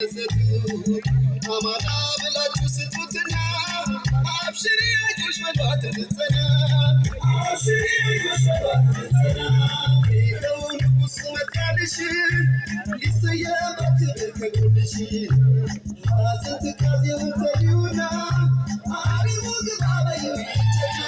አማራ ብላችሁ ስጡትና አብሽሪ አይዞሽ በሏት ትጸና አብሽሪ አይዞሽ በሏት ትጸና ይኸው ንጉሥ መጣልሽ ሊሰየም በክብር ከጎንሽ ሐዘን ትካዜውን ተይውና አሪሙ ግባ በይው ይጨና